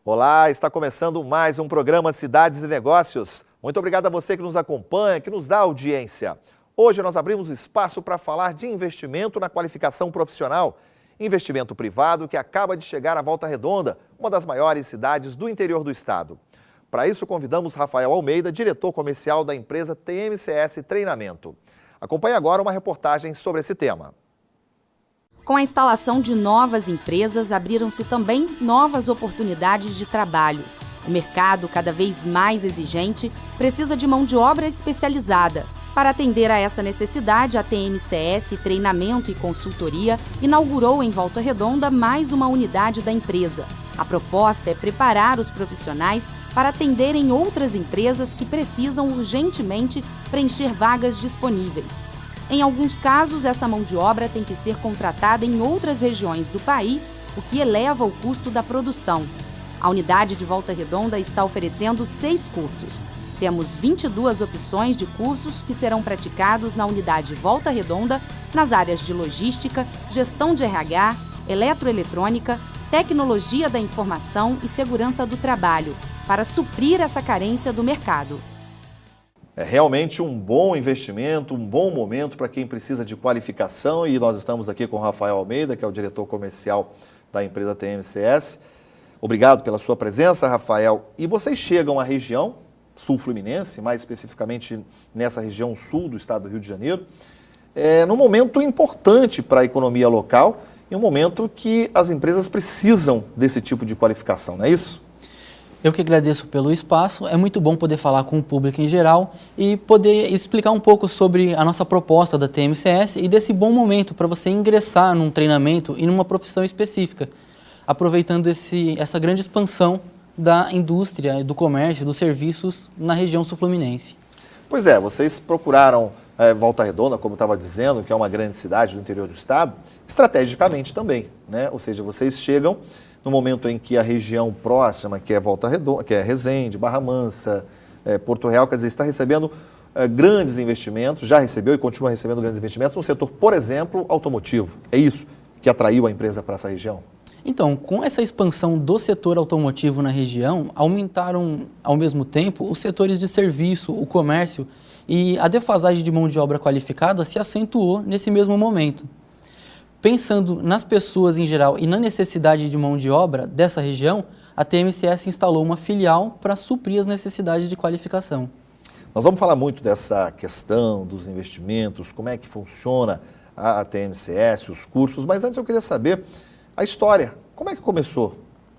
Olá, está começando mais um programa Cidades e Negócios. Muito obrigado a você que nos acompanha, que nos dá audiência. Hoje nós abrimos espaço para falar de investimento na qualificação profissional. Investimento privado que acaba de chegar à Volta Redonda, uma das maiores cidades do interior do estado. Para isso, convidamos Rafael Almeida, diretor comercial da empresa TMCS Treinamento. Acompanhe agora uma reportagem sobre esse tema. Com a instalação de novas empresas, abriram-se também novas oportunidades de trabalho. O mercado, cada vez mais exigente, precisa de mão de obra especializada. Para atender a essa necessidade, a TMCS Treinamento e Consultoria inaugurou em Volta Redonda mais uma unidade da empresa. A proposta é preparar os profissionais para atenderem outras empresas que precisam urgentemente preencher vagas disponíveis. Em alguns casos, essa mão de obra tem que ser contratada em outras regiões do país, o que eleva o custo da produção. A unidade de Volta Redonda está oferecendo 6 cursos. Temos 22 opções de cursos que serão praticados na unidade Volta Redonda, nas áreas de logística, gestão de RH, eletroeletrônica, tecnologia da informação e segurança do trabalho, para suprir essa carência do mercado. É realmente um bom investimento, um bom momento para quem precisa de qualificação e nós estamos aqui com o Rafael Almeida, que é o diretor comercial da empresa TMCS. Obrigado pela sua presença, Rafael. E vocês chegam à região sul-fluminense, mais especificamente nessa região sul do estado do Rio de Janeiro, num momento importante para a economia local e um momento que as empresas precisam desse tipo de qualificação, não é isso? Eu que agradeço pelo espaço, é muito bom poder falar com o público em geral e poder explicar um pouco sobre a nossa proposta da TMCS e desse bom momento para você ingressar num treinamento e numa profissão específica, aproveitando essa grande expansão da indústria, do comércio, dos serviços na região sul-fluminense. Pois é, vocês procuraram Volta Redonda, como eu estava dizendo, que é uma grande cidade do interior do estado, estrategicamente também, né? Ou seja, vocês chegam no momento em que a região próxima, que é Volta Redonda, que é Resende, Barra Mansa, Porto Real, quer dizer, está recebendo grandes investimentos, já recebeu e continua recebendo grandes investimentos no setor, por exemplo, automotivo. É isso que atraiu a empresa para essa região? Então, com essa expansão do setor automotivo na região, aumentaram ao mesmo tempo os setores de serviço, o comércio, e a defasagem de mão de obra qualificada se acentuou nesse mesmo momento. Pensando nas pessoas em geral e na necessidade de mão de obra dessa região, a TMCS instalou uma filial para suprir as necessidades de qualificação. Nós vamos falar muito dessa questão dos investimentos, como é que funciona a TMCS, os cursos, mas antes eu queria saber a história. Como é que começou?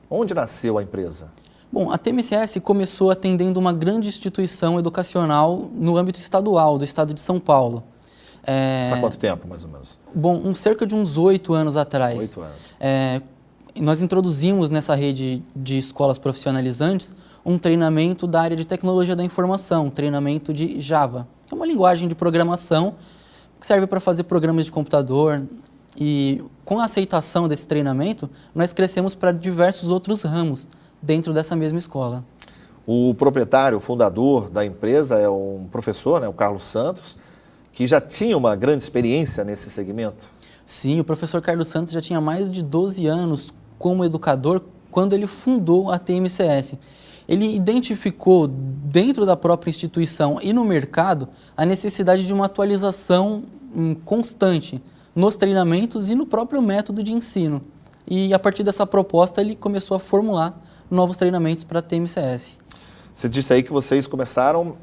Onde nasceu a empresa? Bom, a TMCS começou atendendo uma grande instituição educacional no âmbito estadual, do estado de São Paulo. Há quanto tempo, mais ou menos? Bom, cerca de uns 8 anos atrás. 8 anos. Nós introduzimos nessa rede de escolas profissionalizantes um treinamento da área de tecnologia da informação, treinamento de Java. É uma linguagem de programação que serve para fazer programas de computador e com a aceitação desse treinamento, nós crescemos para diversos outros ramos dentro dessa mesma escola. O proprietário, o fundador da empresa é um professor, né, o Carlos Santos, que já tinha uma grande experiência nesse segmento? Sim, o professor Carlos Santos já tinha mais de 12 anos como educador quando ele fundou a TMCS. Ele identificou dentro da própria instituição e no mercado a necessidade de uma atualização constante nos treinamentos e no próprio método de ensino. E a partir dessa proposta ele começou a formular novos treinamentos para a TMCS. Você disse aí que vocês começaram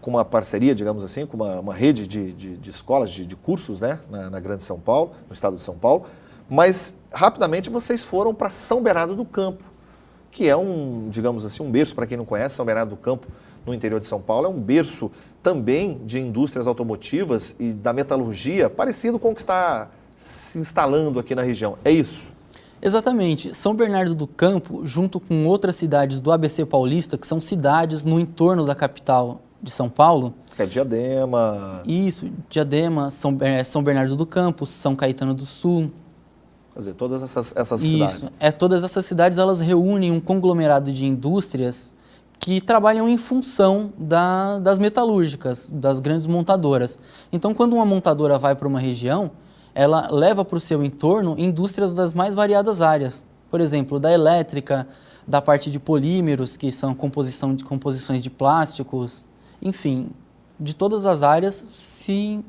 com uma parceria, digamos assim, com uma rede de escolas, de cursos, né, na Grande São Paulo, no estado de São Paulo, mas rapidamente vocês foram para São Bernardo do Campo, que é digamos assim, um berço, para quem não conhece, São Bernardo do Campo, no interior de São Paulo, é um berço também de indústrias automotivas e da metalurgia, parecido com o que está se instalando aqui na região. É isso? Exatamente. São Bernardo do Campo, junto com outras cidades do ABC Paulista, que são cidades no entorno da capital de São Paulo. É Diadema. Isso, Diadema, São Bernardo do Campo, São Caetano do Sul. Quer dizer, todas essas cidades. Isso, todas essas cidades elas reúnem um conglomerado de indústrias que trabalham em função das metalúrgicas, das grandes montadoras. Então, quando uma montadora vai para uma região, ela leva para o seu entorno indústrias das mais variadas áreas, Por exemplo, da elétrica, da parte de polímeros, que são composições de plásticos, enfim, de todas as áreas se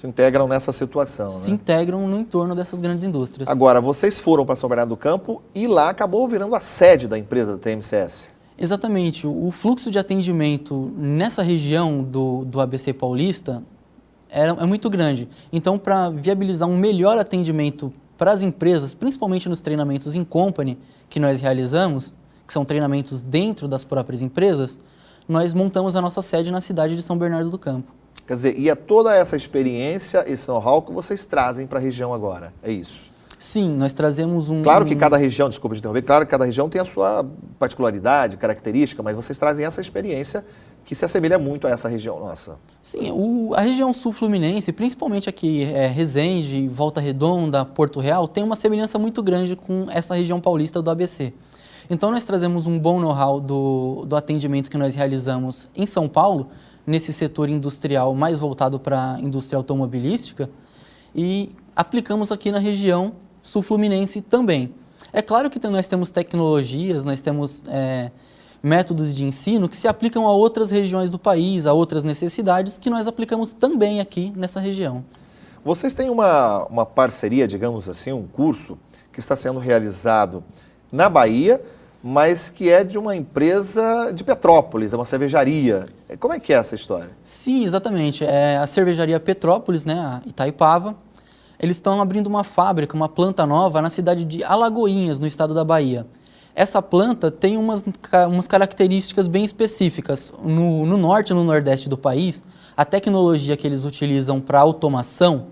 integram nessa situação, se né? integram no entorno dessas grandes indústrias. Agora, vocês foram para São Bernardo do Campo e lá acabou virando a sede da empresa da TMCS. Exatamente. O fluxo de atendimento nessa região do ABC Paulista é muito grande. Então, para viabilizar um melhor atendimento para as empresas, principalmente nos treinamentos in company que nós realizamos, que são treinamentos dentro das próprias empresas, nós montamos a nossa sede na cidade de São Bernardo do Campo. Quer dizer, e é toda essa experiência, esse know-how que vocês trazem para a região agora, é isso? Sim, nós trazemos Claro que cada região, desculpa te interromper, claro que cada região tem a sua particularidade, característica, mas vocês trazem essa experiência que se assemelha muito a essa região nossa. Sim, a região sul-fluminense, principalmente aqui Resende, Volta Redonda, Porto Real, tem uma semelhança muito grande com essa região paulista do ABC. Então nós trazemos um bom know-how do atendimento que nós realizamos em São Paulo, nesse setor industrial mais voltado para a indústria automobilística, e aplicamos aqui na região sul-fluminense também. É claro que nós temos tecnologias, nós temos métodos de ensino que se aplicam a outras regiões do país, a outras necessidades, que nós aplicamos também aqui nessa região. Vocês têm uma parceria, digamos assim, um curso que está sendo realizado na Bahia, mas que é de uma empresa de Petrópolis, é uma cervejaria. Como é que é essa história? Sim, exatamente. É a cervejaria Petrópolis, né, a Itaipava. Eles estão abrindo uma fábrica, uma planta nova na cidade de Alagoinhas, no estado da Bahia. Essa planta tem umas características bem específicas. No norte e no nordeste do país, a tecnologia que eles utilizam para automação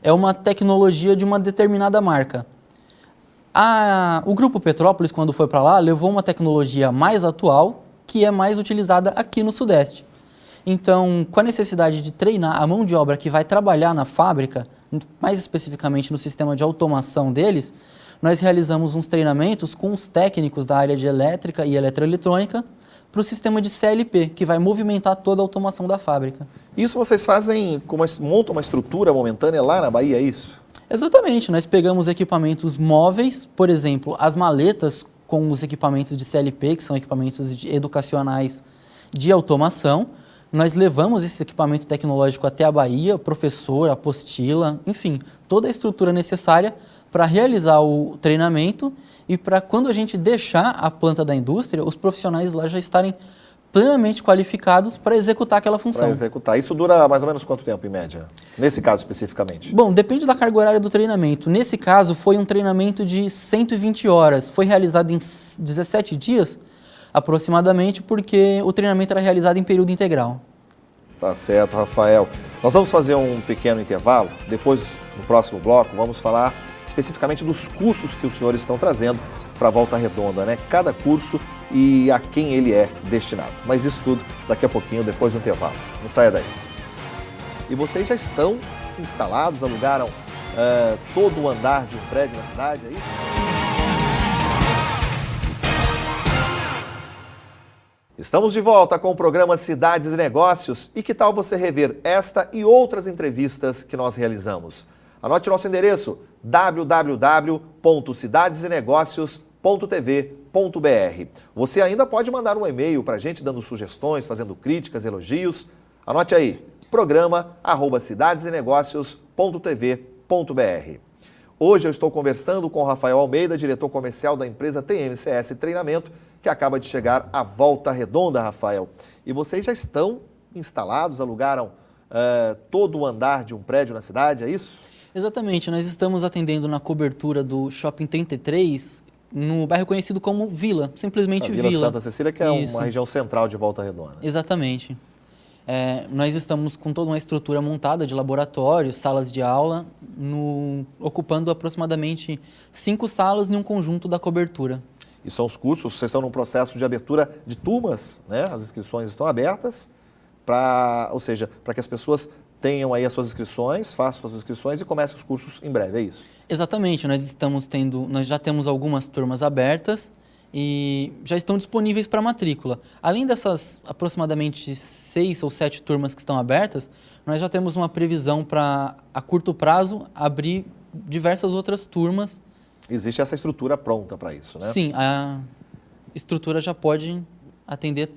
é uma tecnologia de uma determinada marca. O Grupo Petrópolis, quando foi para lá, levou uma tecnologia mais atual, que é mais utilizada aqui no Sudeste. Então, com a necessidade de treinar a mão de obra que vai trabalhar na fábrica, mais especificamente no sistema de automação deles, nós realizamos uns treinamentos com os técnicos da área de elétrica e eletroeletrônica para o sistema de CLP, que vai movimentar toda a automação da fábrica. Isso vocês fazem, montam uma estrutura momentânea lá na Bahia, é isso? Exatamente, nós pegamos equipamentos móveis, por exemplo, as maletas com os equipamentos de CLP, que são equipamentos educacionais de automação. Nós levamos esse equipamento tecnológico até a Bahia, professor, apostila, enfim, toda a estrutura necessária para realizar o treinamento e para quando a gente deixar a planta da indústria, os profissionais lá já estarem plenamente qualificados para executar aquela função. Para executar. Isso dura mais ou menos quanto tempo, em média? Nesse caso especificamente? Bom, depende da carga horária do treinamento. Nesse caso, foi um treinamento de 120 horas. Foi realizado em 17 dias, aproximadamente, porque o treinamento era realizado em período integral. Tá certo, Rafael. Nós vamos fazer um pequeno intervalo. Depois, no próximo bloco, vamos falar especificamente dos cursos que os senhores estão trazendo para a Volta Redonda, né? Cada curso e a quem ele é destinado. Mas isso tudo daqui a pouquinho, depois do intervalo. Não saia daí. E vocês já estão instalados, alugaram todo o andar de um prédio na cidade, é isso? Estamos de volta com o programa Cidades e Negócios. E que tal você rever esta e outras entrevistas que nós realizamos? Anote nosso endereço www.cidadesenegocios.tv.br. Você ainda pode mandar um e-mail para a gente dando sugestões, fazendo críticas, elogios. Anote aí, programa@cidadesenegocios.tv.br. Hoje eu estou conversando com o Rafael Almeida, diretor comercial da empresa TMCS Treinamento, que acaba de chegar à Volta Redonda, Rafael. E vocês já estão instalados, alugaram todo o andar de um prédio na cidade, é isso? Exatamente, nós estamos atendendo na cobertura do Shopping 33, no bairro conhecido como Vila, simplesmente Vila. Vila Santa Cecília, que é Isso. uma região central de Volta Redonda. Exatamente. Nós estamos com toda uma estrutura montada de laboratórios, salas de aula, ocupando aproximadamente 5 salas em um conjunto da cobertura. E são os cursos, vocês estão num processo de abertura de turmas, né? As inscrições estão abertas, para que as pessoas tenham aí as suas inscrições, façam suas inscrições e comecem os cursos em breve, é isso? Exatamente, nós já temos algumas turmas abertas e já estão disponíveis para matrícula. Além dessas aproximadamente 6 ou 7 turmas que estão abertas, nós já temos uma previsão para, a curto prazo, abrir diversas outras turmas Existe essa estrutura pronta para isso, né? Sim, a estrutura já pode atender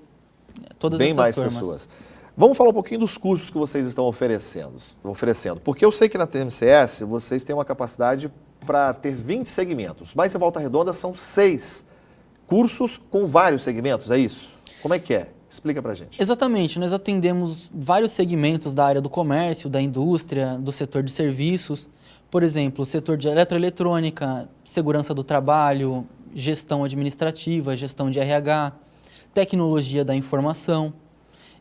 todas Bem essas mais turmas. pessoas. Vamos falar um pouquinho dos cursos que vocês estão oferecendo. Porque eu sei que na TMCS vocês têm uma capacidade para ter 20 segmentos, mas em Volta Redonda são 6 cursos com vários segmentos, é isso? Como é que é? Explica para a gente. Exatamente, nós atendemos vários segmentos da área do comércio, da indústria, do setor de serviços. Por exemplo, o setor de eletroeletrônica, segurança do trabalho, gestão administrativa, gestão de RH, tecnologia da informação.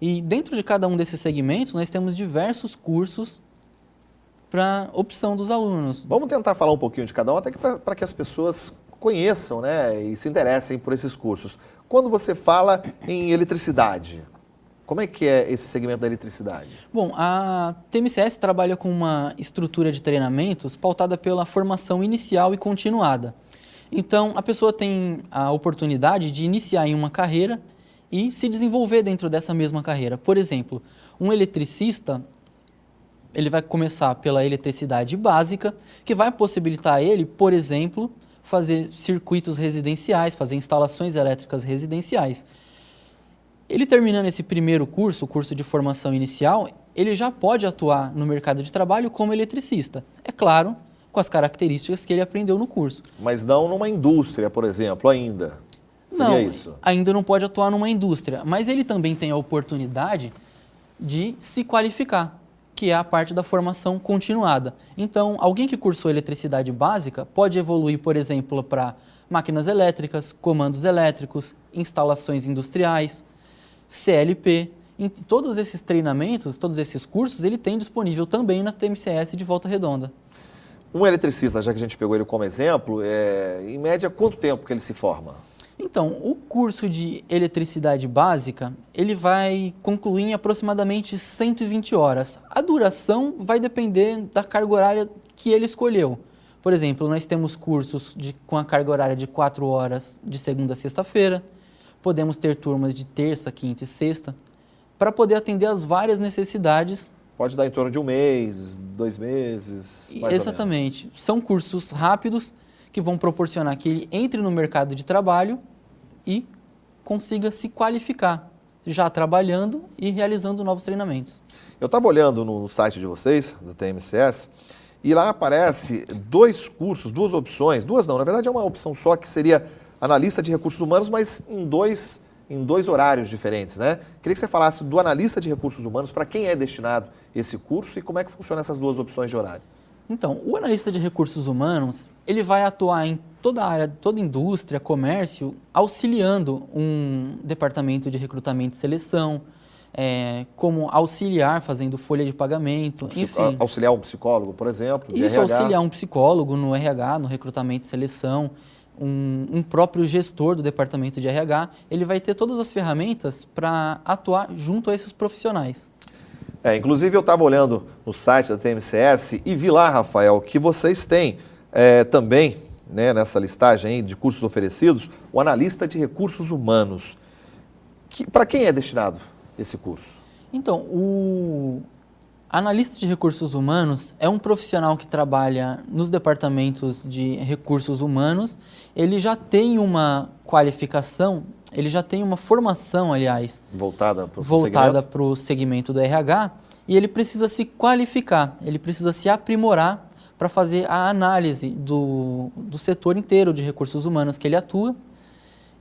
E dentro de cada um desses segmentos, nós temos diversos cursos para opção dos alunos. Vamos tentar falar um pouquinho de cada um, até para que as pessoas conheçam, né, e se interessem por esses cursos. Quando você fala em eletricidade, como é que é esse segmento da eletricidade? Bom, a TMCS trabalha com uma estrutura de treinamentos pautada pela formação inicial e continuada. Então, a pessoa tem a oportunidade de iniciar em uma carreira e se desenvolver dentro dessa mesma carreira. Por exemplo, um eletricista, ele vai começar pela eletricidade básica, que vai possibilitar ele, por exemplo, fazer circuitos residenciais, fazer instalações elétricas residenciais. Ele terminando esse primeiro curso, o curso de formação inicial, ele já pode atuar no mercado de trabalho como eletricista. É claro, com as características que ele aprendeu no curso. Mas não numa indústria, por exemplo, ainda. Seria Não, isso? ainda não pode atuar numa indústria, mas ele também tem a oportunidade de se qualificar, que é a parte da formação continuada. Então, alguém que cursou eletricidade básica pode evoluir, por exemplo, para máquinas elétricas, comandos elétricos, instalações industriais, CLP. Em todos esses treinamentos, todos esses cursos, ele tem disponível também na TMCS de Volta Redonda. Um eletricista, já que a gente pegou ele como exemplo, em média, quanto tempo que ele se forma? Então, o curso de eletricidade básica, ele vai concluir em aproximadamente 120 horas. A duração vai depender da carga horária que ele escolheu. Por exemplo, nós temos cursos com a carga horária de 4 horas de segunda a sexta-feira. Podemos ter turmas de terça, quinta e sexta, para poder atender às várias necessidades. Pode dar em torno de 1 mês, 2 meses, mais Exatamente. São cursos rápidos que vão proporcionar que ele entre no mercado de trabalho e consiga se qualificar, já trabalhando e realizando novos treinamentos. Eu estava olhando no site de vocês, da TMCS, e lá aparece 2 cursos, 2 opções, 2 não, na verdade é uma opção só, que seria analista de recursos humanos, mas em dois horários diferentes, né? Queria que você falasse do analista de recursos humanos, para quem é destinado esse curso e como é que funciona essas 2 opções de horário. Então, o analista de recursos humanos, ele vai atuar em toda a área, toda a indústria, comércio, auxiliando um departamento de recrutamento e seleção, como auxiliar, fazendo folha de pagamento, enfim. Auxiliar um psicólogo, por exemplo, de Isso, RH. auxiliar um psicólogo no RH, no recrutamento e seleção, um próprio gestor do departamento de RH, ele vai ter todas as ferramentas para atuar junto a esses profissionais. Inclusive eu estava olhando no site da TMCS e vi lá, Rafael, que vocês têm também, né, nessa listagem aí de cursos oferecidos, o analista de recursos humanos. Para quem é destinado esse curso? Então, o analista de recursos humanos é um profissional que trabalha nos departamentos de recursos humanos. Ele já tem uma qualificação, ele já tem uma formação, aliás, voltada para o segmento do RH, e ele precisa se qualificar, ele precisa se aprimorar para fazer a análise do setor inteiro de recursos humanos que ele atua.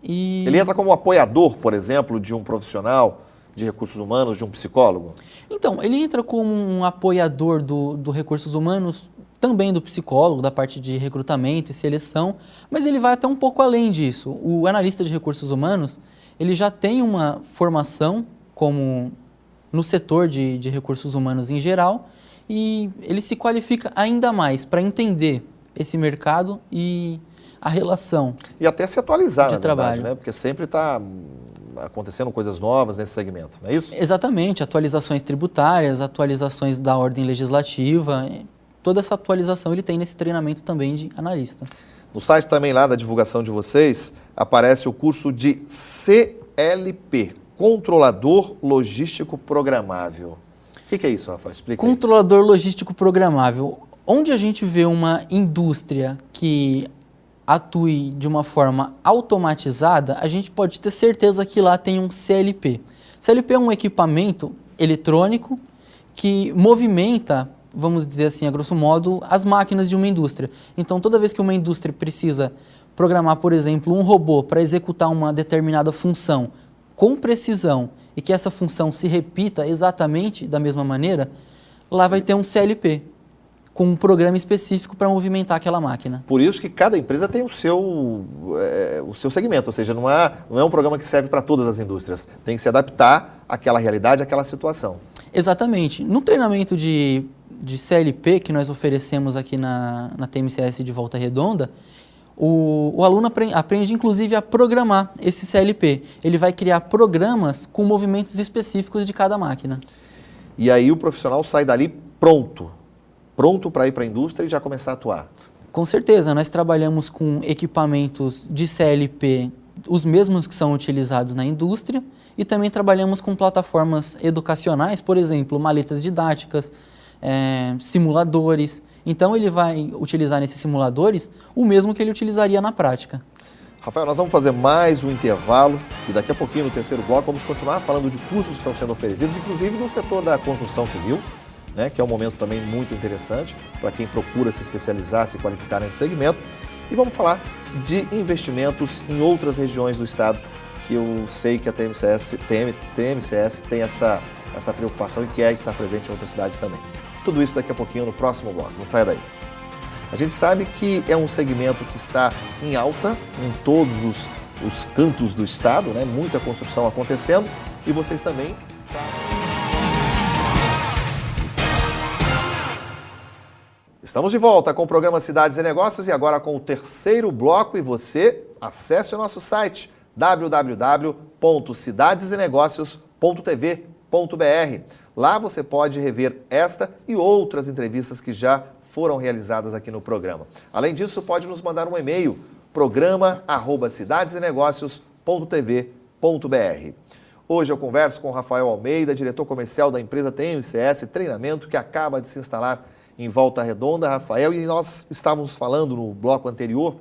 Ele entra como apoiador, por exemplo, de um profissional de recursos humanos, de um psicólogo? Então, ele entra como um apoiador do recursos humanos, também do psicólogo, da parte de recrutamento e seleção, mas ele vai até um pouco além disso. O analista de recursos humanos, ele já tem uma formação como no setor de recursos humanos em geral, e ele se qualifica ainda mais para entender esse mercado e a relação e até se atualizar, de na trabalho, verdade, né? Porque sempre está acontecendo coisas novas nesse segmento, não é isso? Exatamente, atualizações tributárias, atualizações da ordem legislativa, toda essa atualização ele tem nesse treinamento também de analista. No site também lá da divulgação de vocês, aparece o curso de CLP, Controlador Logístico Programável. O que é isso, Rafael? Explica aí. Controlador Logístico Programável. Onde a gente vê uma indústria que atue de uma forma automatizada, a gente pode ter certeza que lá tem um CLP. CLP é um equipamento eletrônico que movimenta, vamos dizer assim, a grosso modo, as máquinas de uma indústria. Então, toda vez que uma indústria precisa programar, por exemplo, um robô para executar uma determinada função com precisão e que essa função se repita exatamente da mesma maneira, lá vai ter um CLP com um programa específico para movimentar aquela máquina. Por isso que cada empresa tem o seu segmento, ou seja, não é um programa que serve para todas as indústrias. Tem que se adaptar àquela realidade, àquela situação. Exatamente. No treinamento de CLP que nós oferecemos aqui na TMCS de Volta Redonda, o aluno aprende inclusive a programar esse CLP. Ele vai criar programas com movimentos específicos de cada máquina. E aí o profissional sai dali pronto para ir para a indústria e já começar a atuar. Com certeza, nós trabalhamos com equipamentos de CLP, os mesmos que são utilizados na indústria, e também trabalhamos com plataformas educacionais, por exemplo, maletas didáticas, simuladores. Então ele vai utilizar nesses simuladores o mesmo que ele utilizaria na prática. Rafael, nós vamos fazer mais um intervalo e daqui a pouquinho, no terceiro bloco, vamos continuar falando de cursos que estão sendo oferecidos, inclusive no setor da construção civil, né, que é um momento também muito interessante para quem procura se especializar, se qualificar nesse segmento. E vamos falar de investimentos em outras regiões do estado, que eu sei que a TMCS tem essa preocupação e quer estar presente em outras cidades também. Tudo isso daqui a pouquinho no próximo bloco, não saia daí. A gente sabe que é um segmento que está em alta em todos os cantos do estado, né? Muita construção acontecendo e vocês também. Estamos de volta com o programa Cidades e Negócios e agora com o terceiro bloco, e você acesse o nosso site www.cidadesenegocios.tv.br. Lá você pode rever esta e outras entrevistas que já foram realizadas aqui no programa. Além disso, pode nos mandar um e-mail, programa@cidadesenegocios.tv.br. Hoje eu converso com o Rafael Almeida, diretor comercial da empresa TMCS Treinamento, que acaba de se instalar em Volta Redonda. Rafael, e nós estávamos falando no bloco anterior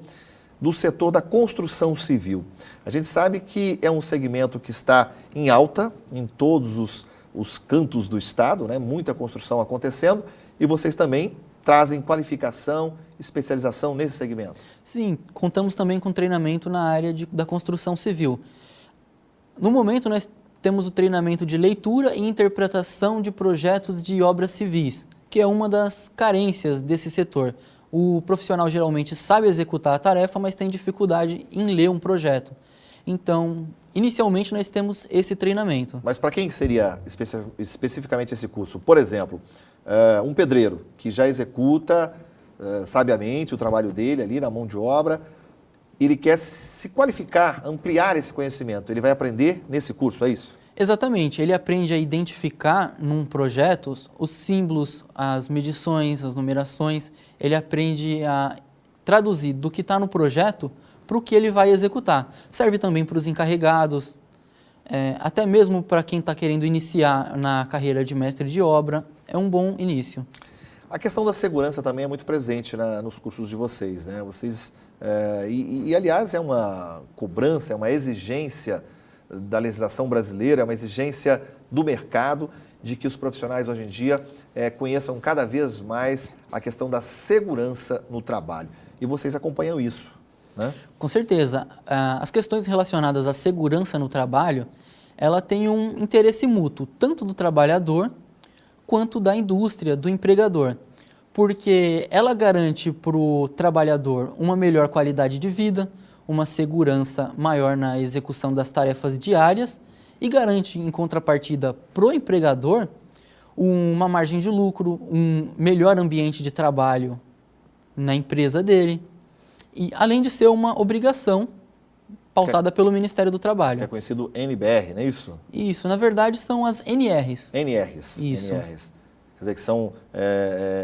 do setor da construção civil. A gente sabe que é um segmento que está em alta em todos os cantos do estado, né? Muita construção acontecendo, e vocês também trazem qualificação, especialização nesse segmento. Sim, contamos também com treinamento na área da construção civil. No momento, nós temos o treinamento de leitura e interpretação de projetos de obras civis, que é uma das carências desse setor. O profissional geralmente sabe executar a tarefa, mas tem dificuldade em ler um projeto. Então, inicialmente, nós temos esse treinamento. Mas para quem seria especificamente esse curso? Por exemplo, um pedreiro que já executa sabiamente o trabalho dele ali na mão de obra, ele quer se qualificar, ampliar esse conhecimento. Ele vai aprender nesse curso, é isso? Exatamente. Ele aprende a identificar num projeto os símbolos, as medições, as numerações. Ele aprende a traduzir do que está no projeto para o que ele vai executar. Serve também para os encarregados, até mesmo para quem está querendo iniciar na carreira de mestre de obra, é um bom início. A questão da segurança também é muito presente nos cursos de vocês, né? Vocês, aliás, é uma cobrança, é uma exigência da legislação brasileira, é uma exigência do mercado de que os profissionais hoje em dia conheçam cada vez mais a questão da segurança no trabalho. E vocês acompanham isso, né? Com certeza. As questões relacionadas à segurança no trabalho, ela tem um interesse mútuo, tanto do trabalhador quanto da indústria, do empregador, porque ela garante para o trabalhador uma melhor qualidade de vida, uma segurança maior na execução das tarefas diárias e garante, em contrapartida, para o empregador uma margem de lucro, um melhor ambiente de trabalho na empresa dele, e além de ser uma obrigação pautada pelo Ministério do Trabalho. Que é conhecido NBR, não é isso? Isso, na verdade são as NRs. NRs. Isso. NRs. Quer dizer, que são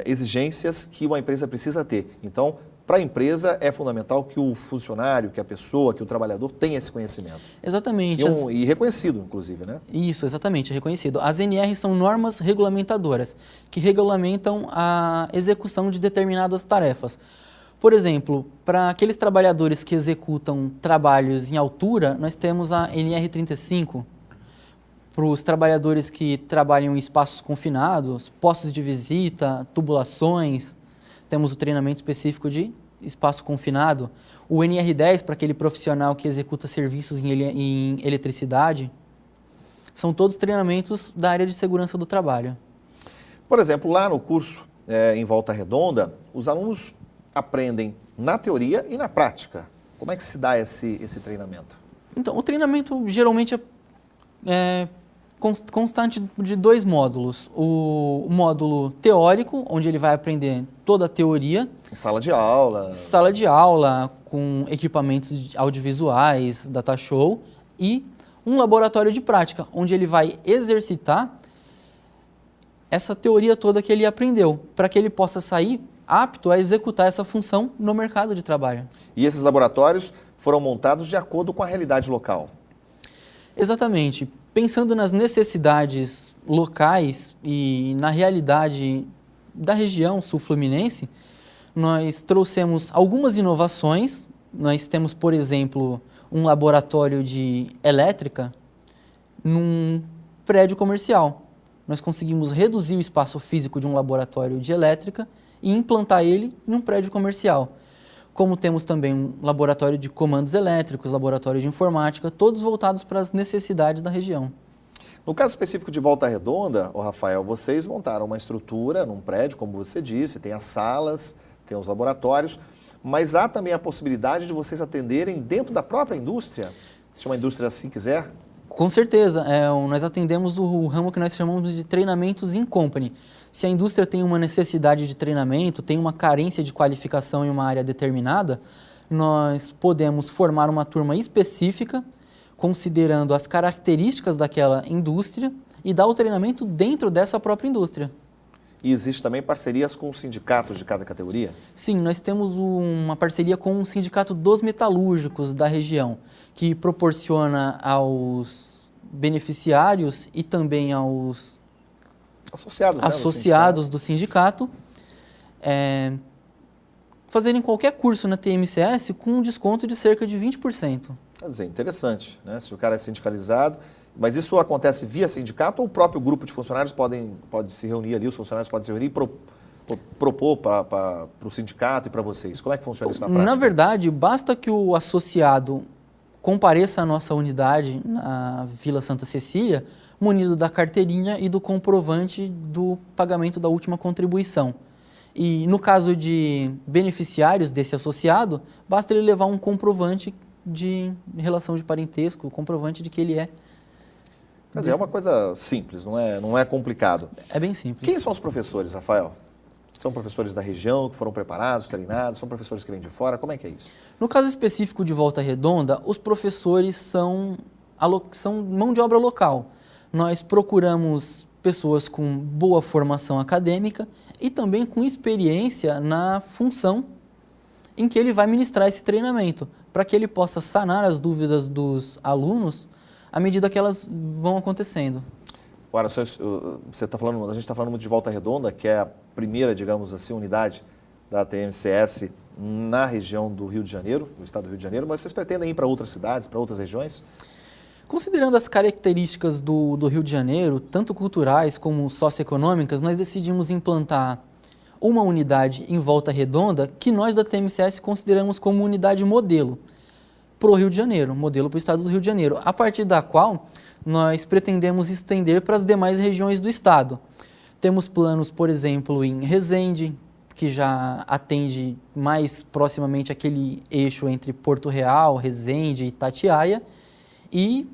exigências que uma empresa precisa ter. Então, para a empresa é fundamental que o funcionário, que a pessoa, que o trabalhador tenha esse conhecimento. Exatamente. E reconhecido, inclusive, né? Isso, exatamente, reconhecido. As NRs são normas regulamentadoras, que regulamentam a execução de determinadas tarefas. Por exemplo, para aqueles trabalhadores que executam trabalhos em altura, nós temos a NR35. Para os trabalhadores que trabalham em espaços confinados, postos de visita, tubulações, temos o treinamento específico de espaço confinado. O NR10 para aquele profissional que executa serviços em eletricidade. São todos treinamentos da área de segurança do trabalho. Por exemplo, lá no curso em Volta Redonda, os alunos aprendem na teoria e na prática. Como é que se dá esse treinamento? Então, o treinamento geralmente é constante de 2 módulos. O módulo teórico, onde ele vai aprender toda a teoria. Em sala de aula. Sala de aula, com equipamentos audiovisuais, data show. E um laboratório de prática, onde ele vai exercitar essa teoria toda que ele aprendeu, para que ele possa sair apto a executar essa função no mercado de trabalho. E esses laboratórios foram montados de acordo com a realidade local? Exatamente. Pensando nas necessidades locais e na realidade da região sul-fluminense, nós trouxemos algumas inovações. Nós temos, por exemplo, um laboratório de elétrica num prédio comercial. Nós conseguimos reduzir o espaço físico de um laboratório de elétrica e implantar ele em um prédio comercial. Como temos também um laboratório de comandos elétricos, laboratório de informática, todos voltados para as necessidades da região. No caso específico de Volta Redonda, Rafael, vocês montaram uma estrutura num prédio, como você disse, tem as salas, tem os laboratórios, mas há também a possibilidade de vocês atenderem dentro da própria indústria, se uma indústria assim quiser? Com certeza, nós atendemos o ramo que nós chamamos de treinamentos in company. Se a indústria tem uma necessidade de treinamento, tem uma carência de qualificação em uma área determinada, nós podemos formar uma turma específica, considerando as características daquela indústria e dar o treinamento dentro dessa própria indústria. E existe também parcerias com os sindicatos de cada categoria? Sim, nós temos uma parceria com o Sindicato dos Metalúrgicos da região, que proporciona aos beneficiários e também aos associados do sindicato fazerem qualquer curso na TMCS com um desconto de cerca de 20%. Quer dizer, interessante, né? Se o cara é sindicalizado, mas isso acontece via sindicato ou o próprio grupo de funcionários pode se reunir ali, os funcionários podem se reunir e propor para o sindicato e para vocês? Como é que funciona isso na prática? Na verdade, basta que o associado compareça à nossa unidade na Vila Santa Cecília, munido da carteirinha e do comprovante do pagamento da última contribuição. E no caso de beneficiários desse associado, basta ele levar um comprovante de relação de parentesco, comprovante de que ele é. Quer dizer, é uma coisa simples, não é complicado. É bem simples. Quem são os professores, Rafael? São professores da região que foram preparados, treinados? São professores que vêm de fora? Como é que é isso? No caso específico de Volta Redonda, os professores são mão de obra local. Nós procuramos pessoas com boa formação acadêmica e também com experiência na função em que ele vai ministrar esse treinamento, para que ele possa sanar as dúvidas dos alunos à medida que elas vão acontecendo. Agora, a gente está falando muito de Volta Redonda, que é a primeira, digamos assim, unidade da TMCS na região do Rio de Janeiro, no estado do Rio de Janeiro, mas vocês pretendem ir para outras cidades, para outras regiões? Considerando as características do Rio de Janeiro, tanto culturais como socioeconômicas, nós decidimos implantar uma unidade em Volta Redonda que nós da TMCS consideramos como unidade modelo para o Rio de Janeiro, modelo para o estado do Rio de Janeiro, a partir da qual nós pretendemos estender para as demais regiões do estado. Temos planos, por exemplo, em Resende, que já atende mais proximamente aquele eixo entre Porto Real, Resende e Itatiaia, e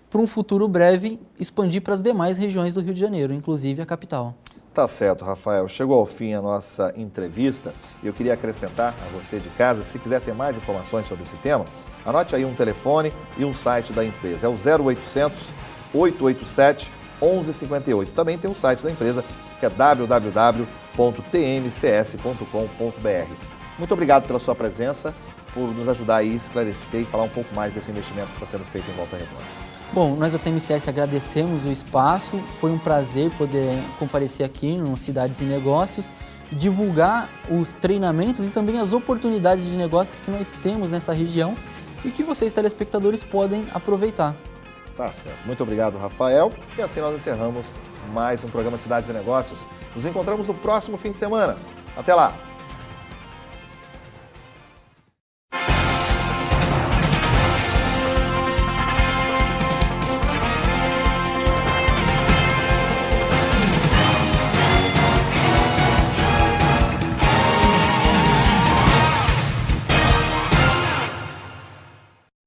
para um futuro breve expandir para as demais regiões do Rio de Janeiro, inclusive a capital. Tá certo, Rafael. Chegou ao fim a nossa entrevista e eu queria acrescentar a você de casa, se quiser ter mais informações sobre esse tema, anote aí um telefone e um site da empresa. É o 0800 887 1158. Também tem o site da empresa, que é www.tmcs.com.br. Muito obrigado pela sua presença, por nos ajudar aí a esclarecer e falar um pouco mais desse investimento que está sendo feito em Volta Redonda. Bom, nós da TMCS agradecemos o espaço, foi um prazer poder comparecer aqui no Cidades e Negócios, divulgar os treinamentos e também as oportunidades de negócios que nós temos nessa região e que vocês, telespectadores, podem aproveitar. Tá certo. Muito obrigado, Rafael. E assim nós encerramos mais um programa Cidades e Negócios. Nos encontramos no próximo fim de semana. Até lá!